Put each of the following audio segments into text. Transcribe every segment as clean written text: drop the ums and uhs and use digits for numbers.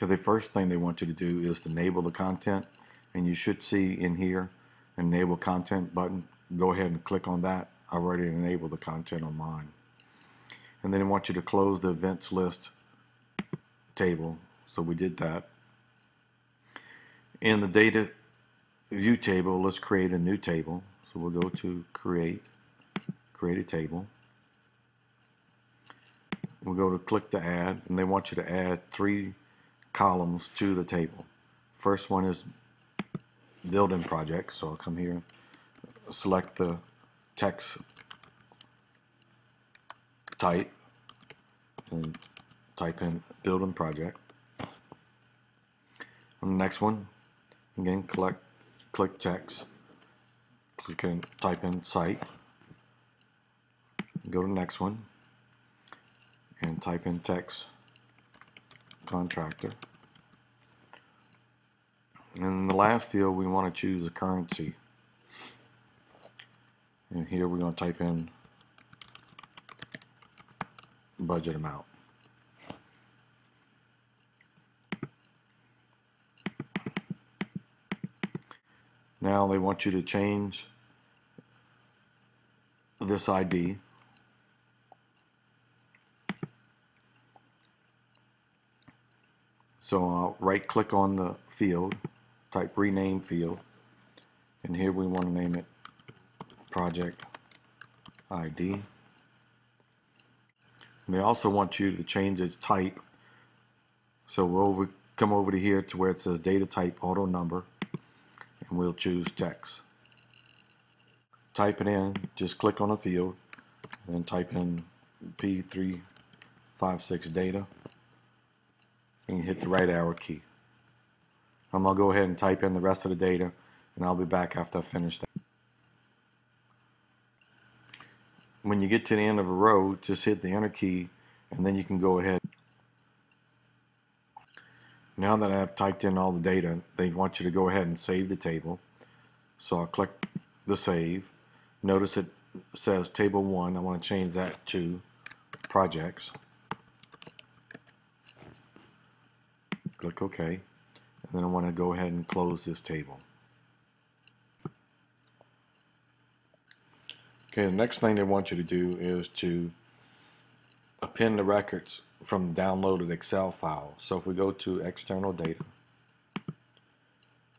Okay, the first thing they want you to do is to enable the content, and you should see in here an enable content button. Go ahead and click on that. I've already enabled the content on mine. And then they want you to close the events list table, so we did that. In the data view table, let's create a new table. So we'll go to create a table. We'll go to click to add, and they want you to add 3 columns to the table. First one is building project, so I'll come here, select the text type, and type in building project. On the next one, again, click text, type in site, go to the next one, and type in text contractor. And in the last field, we want to choose a currency. And here we're going to type in budget amount. Now they want you to change this ID. So right click on the field, type rename field, and here we want to name it project ID. And they also want you to change its type. So we'll come over to here to where it says data type auto number, and we'll choose text. Type it in, just click on the field, and then type in P356 data, and you hit the right arrow key. I'm going to go ahead and type in the rest of the data, and I'll be back after I finish that. When you get to the end of a row, just hit the enter key, and then you can go ahead. Now that I've typed in all the data, they want you to go ahead and save the table. So I'll click the save. Notice it says table 1. I want to change that to projects. Click OK. And then I want to go ahead and close this table. Okay, the next thing they want you to do is to append the records from the downloaded Excel file. So if we go to external data,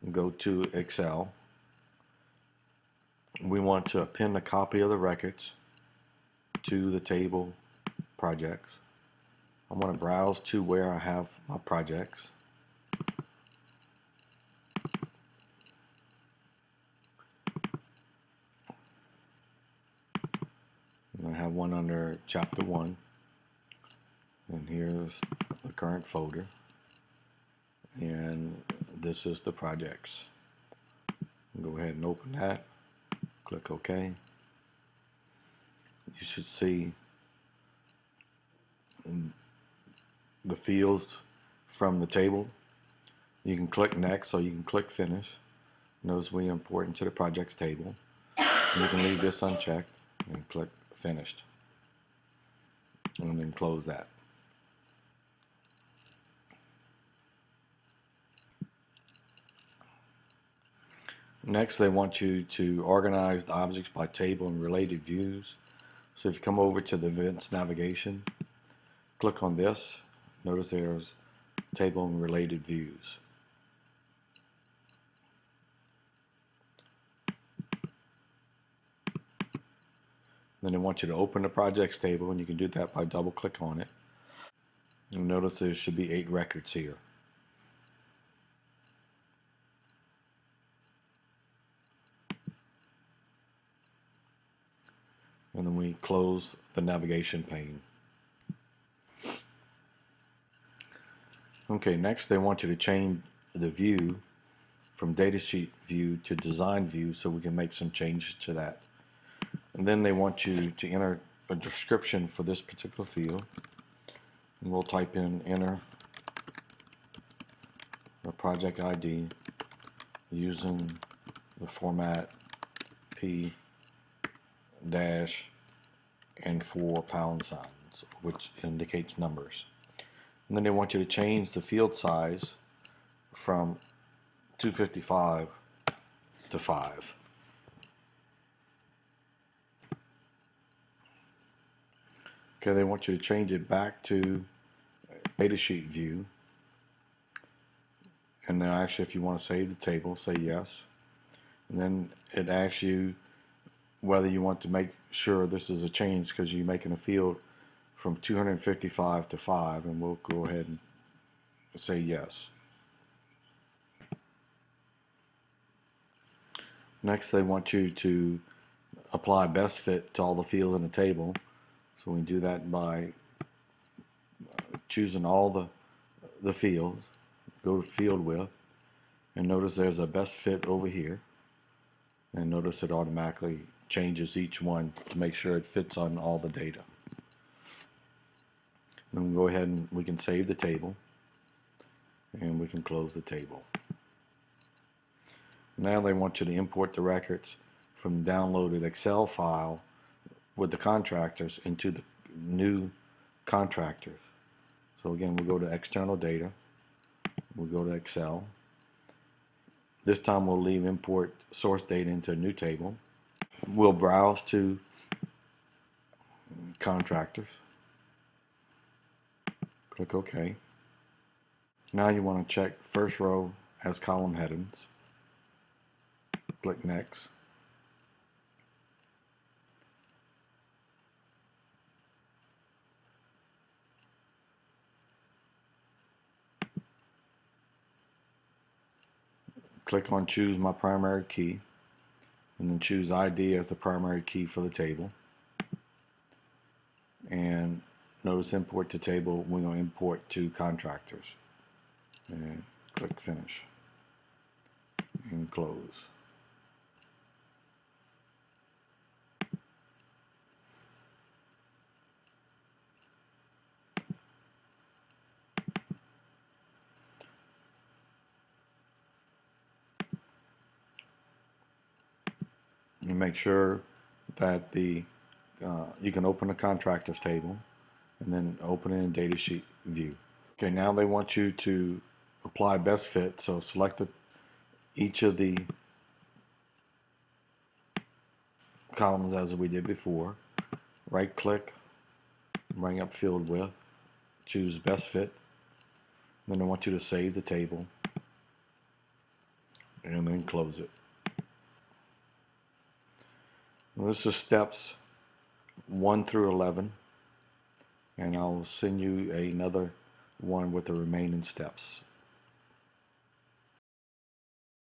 go to Excel, we want to append a copy of the records to the table projects. I want to browse to where I have my projects. I have one under chapter 1, and here's the current folder, and this is the projects. Go ahead and open that, click OK. You should see the fields from the table. You can click next, or you can click finish. Notice we import into the projects table. You can leave this unchecked and click finished, and then close that. Next, they want you to organize the objects by table and related views. So if you come over to the events navigation, click on this. Notice there's table and related views. Then they want you to open the projects table, and you can do that by double click on it. You'll notice there should be 8 records here. And then we close the navigation pane. Okay, next they want you to change the view from datasheet view to design view, so we can make some changes to that. And then they want you to enter a description for this particular field. And we'll type in enter the project ID using the format P dash and 4 pound signs, which indicates numbers. And then they want you to change the field size from 255 to 5. Okay, they want you to change it back to datasheet view. And then actually, if you want to save the table, say yes. And then it asks you whether you want to make sure this is a change because you're making a field from 255 to 5, and we'll go ahead and say yes. Next, they want you to apply best fit to all the fields in the table. So we do that by choosing all the fields, go to field width, and notice there's a best fit over here. And notice it automatically changes each one to make sure it fits on all the data. Then we'll go ahead and we can save the table, and we can close the table. Now they want you to import the records from the downloaded Excel file with the contractors into the new contractors. So again, we'll go to external data, we'll go to Excel. This time we'll leave import source data into a new table. We'll browse to contractors. Click OK. Now you want to check first row as column headings. Click Next. Click on Choose My Primary Key, and then choose ID as the primary key for the table. And notice Import to Table, we're going to import to contractors. And click Finish. And close. And make sure that you can open the contractors table and then open it in datasheet view. Okay, now they want you to apply best fit, so select each of the columns as we did before. Right click, bring up field width, choose best fit, then I want you to save the table and then close it. This is steps 1 through 11, and I'll send you another one with the remaining steps.